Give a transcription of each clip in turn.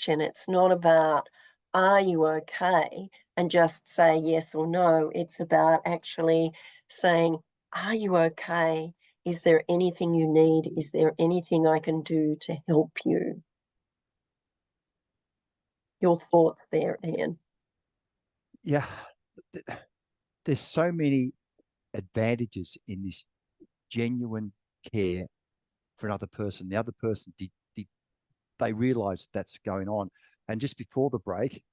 question. It's not about, are you okay? And just say yes or no. It's about actually saying, are you okay? Is there anything you need? Is there anything I can do to help you? Your thoughts there, Ian. Yeah, there's so many advantages in this genuine care for another person. The other person did they realize that's going on. And just before the break,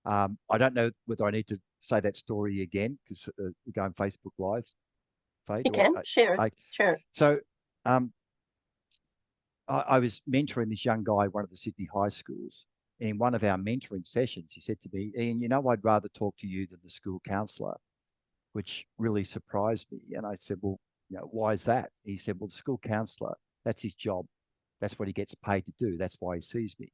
I don't know whether I need to say that story again because we're going Facebook Live. Faye, You can share it. Share it. so um, I was mentoring this young guy at one of the Sydney high schools. And in one of our mentoring sessions, he said to me, Ian, you know, I'd rather talk to you than the school counsellor, which really surprised me. And I said, well, you know, why is that? He said, well, the school counsellor, that's his job. That's what he gets paid to do. That's why he sees me.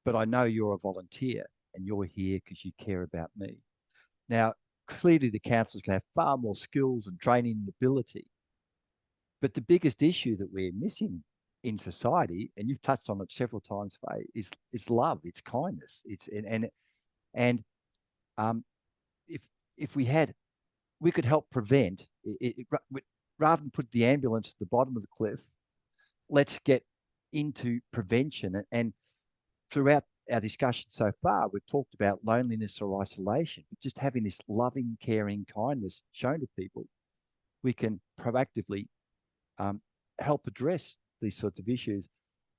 But I know you're a volunteer and you're here because you care about me. Now, clearly the counsellors can have far more skills and training and ability. But the biggest issue that we're missing in society, and you've touched on it several times, Faye, is love, it's kindness. It's and if we could help prevent rather than put the ambulance at the bottom of the cliff, let's get into prevention. And throughout our discussion so far, we've talked about loneliness or isolation, but just having this loving, caring kindness shown to people, we can proactively help address these sorts of issues.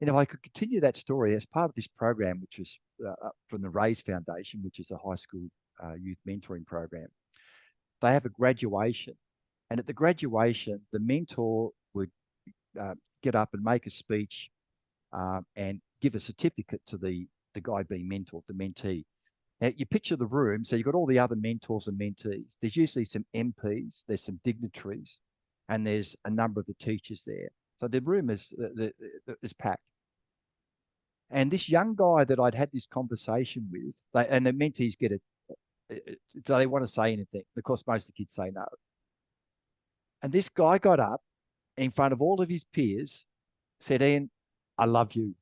And if I could continue that story, as part of this program, which was from the Raise Foundation, which is a high school youth mentoring program, they have a graduation. And at the graduation, the mentor would get up and make a speech and give a certificate to the guy being mentored, the mentee. Now, you picture the room, so you've got all the other mentors and mentees. There's usually some MPs, there's some dignitaries, and there's a number of the teachers there. So the room is packed. And this young guy that I'd had this conversation with, and the mentees get it, do they want to say anything? Of course, most of the kids say no. And this guy got up in front of all of his peers, said, Ian, I love you.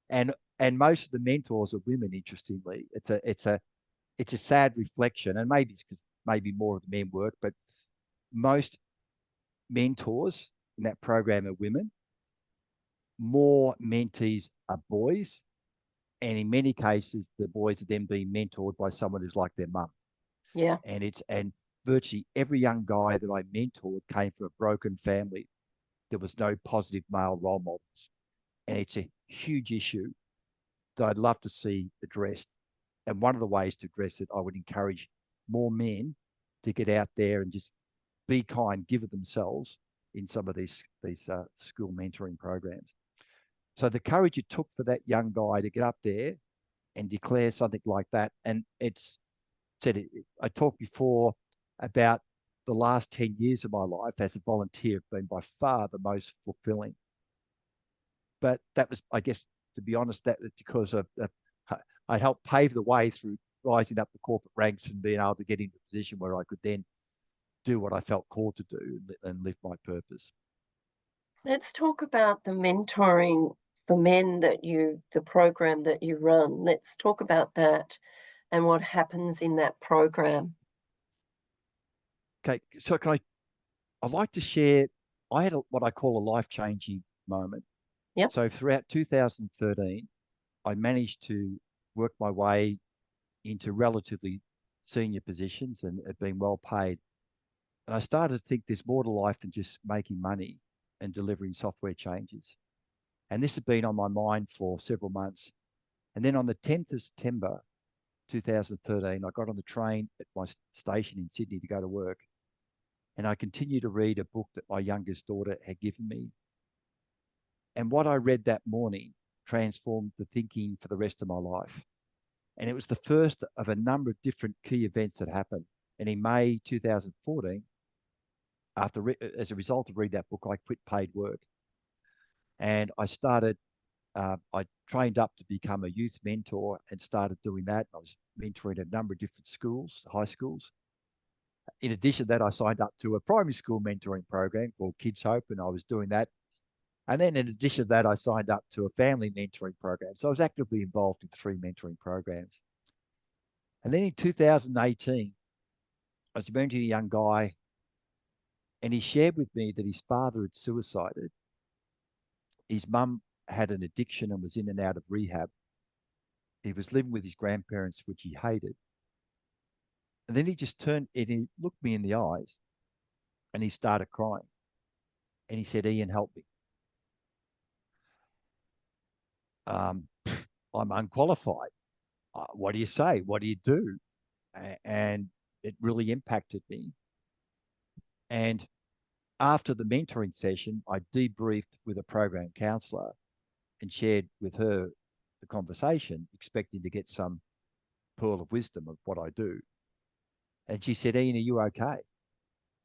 And most of the mentors are women, interestingly. It's a sad reflection, and maybe it's because maybe more of the men work, but most mentors in that program are women. More mentees are boys, and in many cases, the boys are then being mentored by someone who's like their mum. Yeah. And virtually every young guy that I mentored came from a broken family. There was no positive male role models, and it's a huge issue that I'd love to see addressed. And one of the ways to address it, I would encourage more men to get out there and just be kind, give of themselves in some of these school mentoring programs. So the courage it took for that young guy to get up there and declare something like that, and I talked before about the last 10 years of my life as a volunteer have been by far the most fulfilling. But that was, I guess, to be honest, that was because I helped pave the way through rising up the corporate ranks and being able to get into a position where I could then do what I felt called to do and live my purpose. Let's talk about the mentoring for men the program that you run. Let's talk about that and what happens in that program. Okay, so I'd like to share, I had what I call a life-changing moment. Yep. So throughout 2013, I managed to work my way into relatively senior positions and had been well paid. And I started to think there's more to life than just making money and delivering software changes. And this had been on my mind for several months. And then on the 10th of September 2013, I got on the train at my station in Sydney to go to work. And I continued to read a book that my youngest daughter had given me. And what I read that morning transformed the thinking for the rest of my life. And it was the first of a number of different key events that happened. And in May 2014, as a result of reading that book, I quit paid work. And I trained up to become a youth mentor and started doing that. I was mentoring a number of different schools, high schools. In addition to that, I signed up to a primary school mentoring program called Kids Hope, and I was doing that And then in addition to that, I signed up to a family mentoring program. So I was actively involved in 3 mentoring programs. And then in 2018, I was mentoring a young guy, and he shared with me that his father had suicided. His mum had an addiction and was in and out of rehab. He was living with his grandparents, which he hated. And then he just turned and he looked me in the eyes and he started crying. And he said, Ian, help me. Um, I'm unqualified. What do you say? What do you do? And it really impacted me. And after the mentoring session, I debriefed with a program counselor and shared with her the conversation, expecting to get some pearl of wisdom of what I do. And she said, Ian, are you okay?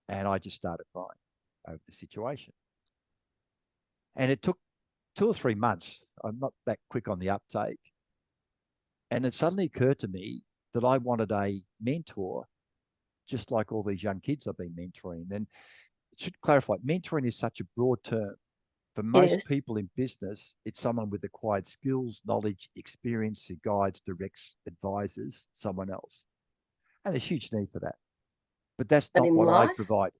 And I just started crying over the situation. And it took 2 or 3 months. I'm not that quick on the uptake. And it suddenly occurred to me that I wanted a mentor, just like all these young kids I've been mentoring. And it should clarify, mentoring is such a broad term. For It most is. people in business, it's someone with acquired skills, knowledge, experience who guides, directs, advises someone else. And there's huge need for that. But that's But not in what I life, provide.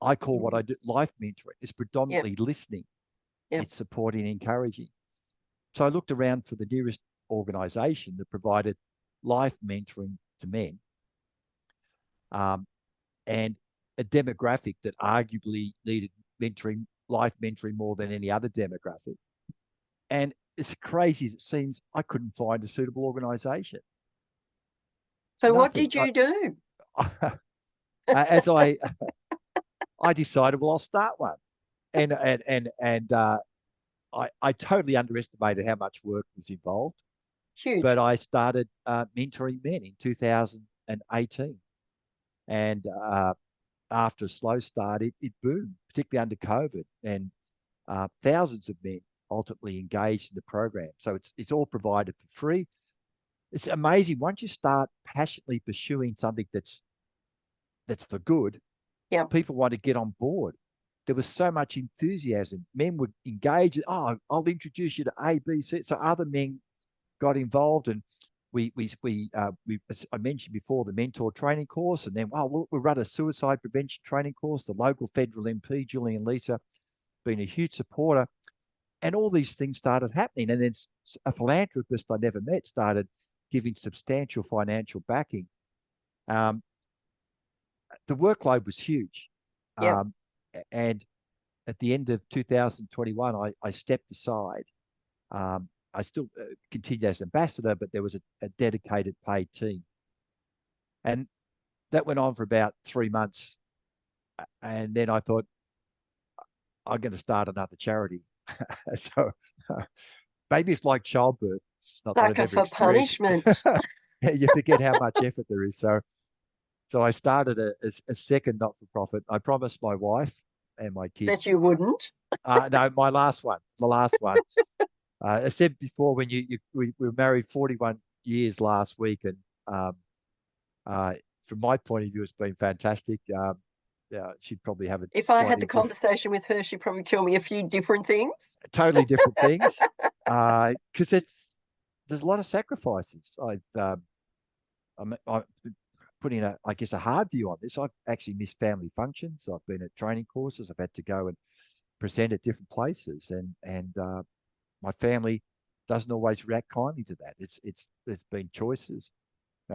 I call what mm, I do life mentoring. It's yep, predominantly listening, yep. it's supporting, encouraging. So I looked around for the nearest organization that provided life mentoring to men, um, and a demographic that arguably needed mentoring, life mentoring more than any other demographic. And as crazy as it seems, I couldn't find a suitable organization. So what Nothing. did you do? As I decided, well, I'll start one, and I totally underestimated how much work was involved. Huge. But I started mentoring men in 2018, and after a slow start, it boomed, particularly under COVID, and thousands of men ultimately engaged in the program. So it's all provided for free. It's amazing once you start passionately pursuing something that's for good, Yeah. people want to get on board. There was so much enthusiasm. Men would engage. Oh, I'll introduce you to A, B, C. So other men got involved, and as I mentioned before, the mentor training course, and then we'll run a suicide prevention training course. The local federal MP, Julian Lisa, been a huge supporter, and all these things started happening. And then a philanthropist I never met started giving substantial financial backing. Um, the workload was huge. Yeah. Um, and at the end of 2021, I stepped aside. I still continued as ambassador, but there was a dedicated paid team. And that went on for about 3 months. And then I thought, I'm going to start another charity. So maybe it's like childbirth, not that I've Sucker ever for experienced punishment it. You forget how much effort there is. So I started a second not for profit. I promised my wife and my that you kids. wouldn't. No, my last one, the last one. I said before, when we were married 41 years last week, and um, uh, from my point of view, it's been fantastic. She'd probably have a If I had the slightly different, conversation with her, she'd probably tell me a few different things. totally different things, because there's a lot of sacrifices. I'm putting I guess, a hard view on this. I've actually missed family functions. I've been at training courses. I've had to go and present at different places, and my family doesn't always react kindly to that. There's been choices.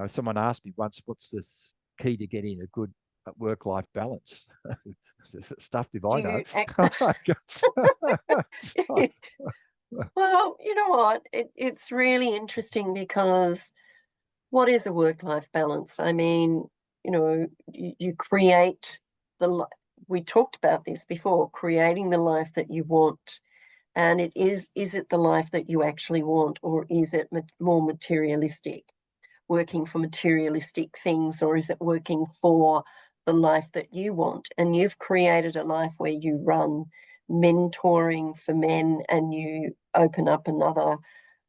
Someone asked me once, "What's the key to getting a good work-life balance?" Stuffed if Do I know. you act? Well, you know what? It's really interesting because what is a work-life balance? I mean, you create we talked about this before, creating the life that you want. And is it the life that you actually want, or is it more materialistic, working for materialistic things, or is it working for the life that you want? And you've created a life where you run mentoring for men, and you open up another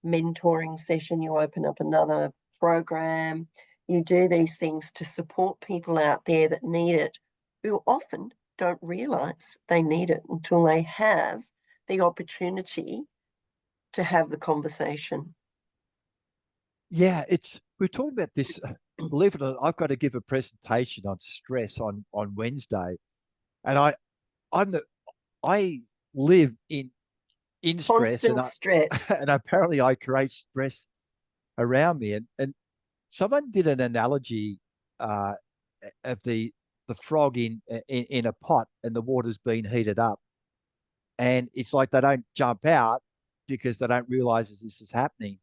mentoring session, you open up another program, you do these things to support people out there that need it, who often don't realize they need it until they have the opportunity to have the conversation. Yeah, we're talking about this. Believe it or not, I've got to give a presentation on stress on Wednesday, and I'm the I live in stress, and Constant I stress. and apparently I create stress around me. And someone did an analogy uh, of the frog in a pot, and the water's been heated up, and it's like they don't jump out because they don't realize this is happening.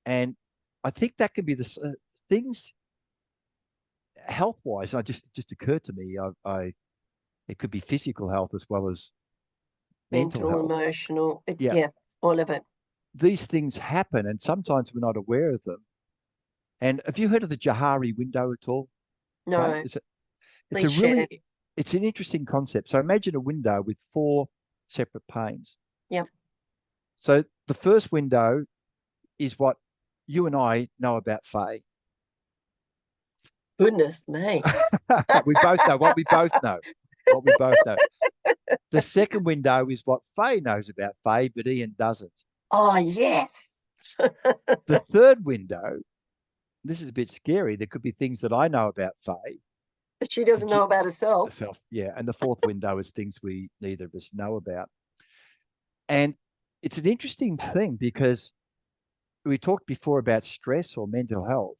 And I think that can be the things health wise. I just occurred to me. I it could be physical health as well as mental Mental, health. emotional, Yeah, yeah, all of it. these things happen, and sometimes we're not aware of them. And have you heard of the Johari window at all, Faye? No, It's a please share. really it's an interesting concept. So imagine a window with four separate panes. Yeah. So the first window is what you and I know about Faye. Goodness me. We both know what we both know. What we both know. The second window is what Faye knows about Faye, but Ian doesn't. Oh, yes. The third window, this is a bit scary. There could be things that I know about Faye. But she doesn't And she, know about herself. herself, yeah. And the fourth window is things we neither of us know about. And it's an interesting thing because we talked before about stress or mental health.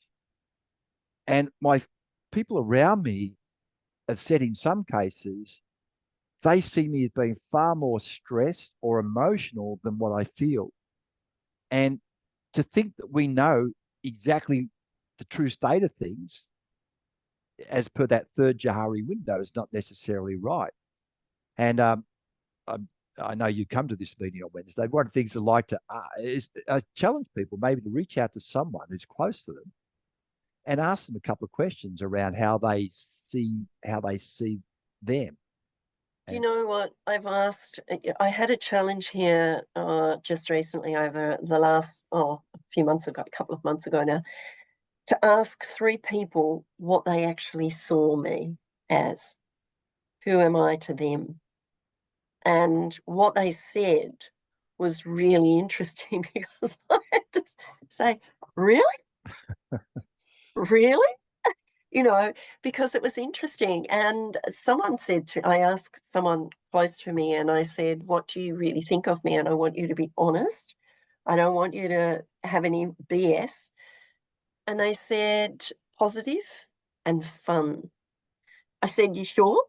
And my people around me have said in some cases, they see me as being far more stressed or emotional than what I feel. And to think that we know exactly the true state of things as per that third Johari window is not necessarily right. And I, I know you come to this meeting on Wednesday. One of the things I like to is challenge people maybe to reach out to someone who's close to them and ask them a couple of questions around how they see them. Do you And know what I've asked? I had a challenge here just recently over the last, a few months ago, a couple of months ago now, to ask three people what they actually saw me as. Who am I to them? And what they said was really interesting because I had to say, really? Really? You know, because it was interesting. And I asked someone close to me and I said, what do you really think of me? And I want you to be honest. I don't want you to have any BS. And they said, positive and fun. I said, you sure?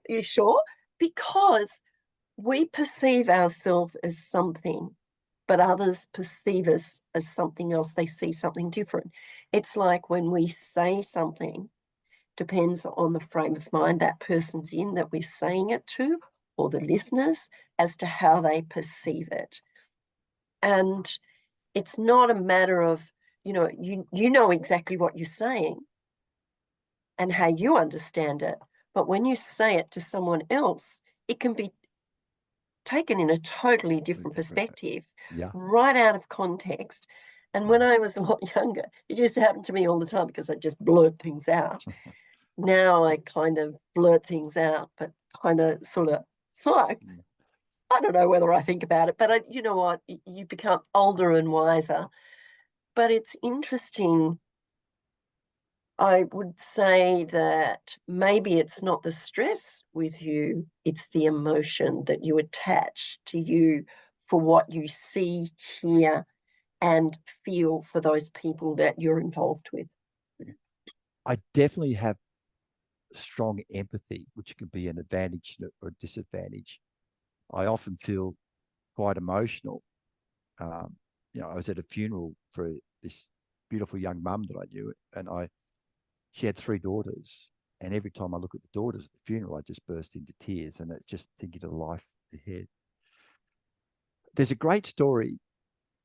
You sure? Because we perceive ourselves as something, but others perceive us as something else. They see something different. It's like when we say something, depends on the frame of mind that person's in that we're saying it to, or the listeners, as to how they perceive it. And it's not a matter of, you know exactly what you're saying and how you understand it. But when you say it to someone else, it can be taken in a totally different perspective, yeah, right out of context. And when I was a lot younger, it used to happen to me all the time because I just blurt things out. Now I kind of blurt things out, but kind of sort of, I don't know whether I think about it, but you know what? You become older and wiser. But it's interesting. I would say that maybe it's not the stress with you, it's the emotion that you attach to you for what you see, hear, and feel for those people that you're involved with. I definitely have strong empathy, which can be an advantage or a disadvantage. I often feel quite emotional. Um, I was at a funeral for this beautiful young mum that I knew, and she had three daughters. And every time I look at the daughters at the funeral, I just burst into tears, and it just thinking of the life ahead. There's a great story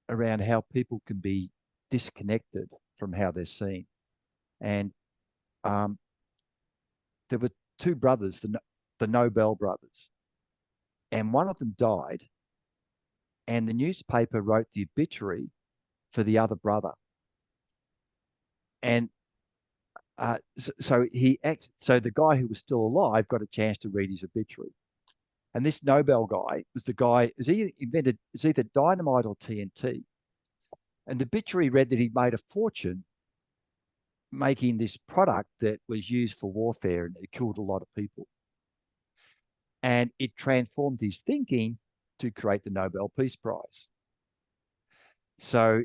around how people can be disconnected from how they're seen. And um, there were two brothers, the Nobel brothers, and one of them died, and the newspaper wrote the obituary for the other brother. And So the guy who was still alive got a chance to read his obituary. And this Nobel guy was the guy, he invented, it's either dynamite or TNT. And the obituary read that he made a fortune making this product that was used for warfare and it killed a lot of people. And it transformed his thinking to create the Nobel Peace Prize. So,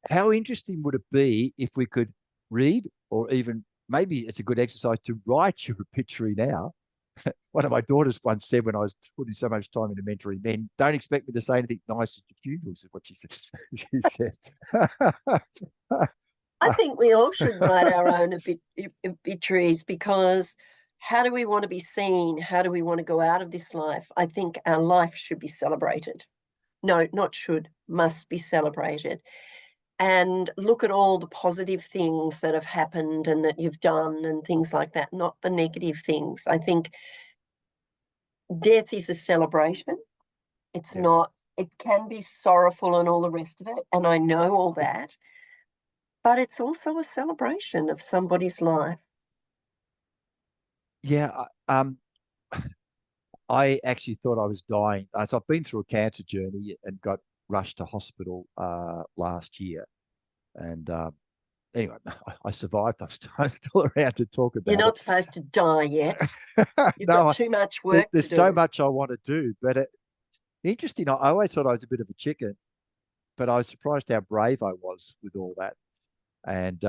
how interesting would it be if we could read, or even maybe it's a good exercise to write your obituary now? One of my daughters once said when I was putting so much time into mentoring men, don't expect me to say anything nice at your funerals, is what she said. She said. I think we all should write our own obituaries, because how do we want to be seen? How do we want to go out of this life? I think our life should be celebrated. No, not should, must be celebrated. And look at all the positive things that have happened and that you've done and things like that, not the negative things. I think death is a celebration. It's Yeah. not, it can be sorrowful and all the rest of it. And I know all that, but it's also a celebration of somebody's life. Yeah. I actually thought I was dying. So I've been through a cancer journey and got rushed to hospital last year. And anyway, I survived. I'm still around to talk You're about not supposed to die yet. it. You've got No, too much work to there's so do. much I want to do. But interesting, I always thought I was a bit of a chicken, but I was surprised how brave I was with all that. And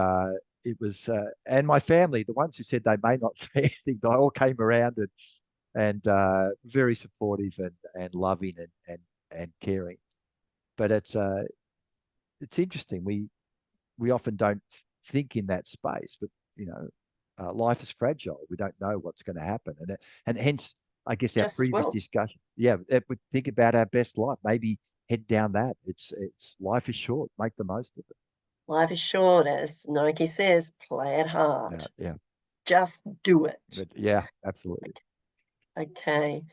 it was, and my family, the ones who said they may not say anything, they all came around and very supportive and loving and caring. But it's interesting. We often don't think in that space, but life is fragile. We don't know what's going to happen, and hence, I guess our Just as previous well. discussion, yeah, if we think about our best life, maybe head down that. It's life is short. Make the most of it. Life is short, as Nike says, play it Yeah, hard. yeah, Just do it. but yeah, absolutely. Okay.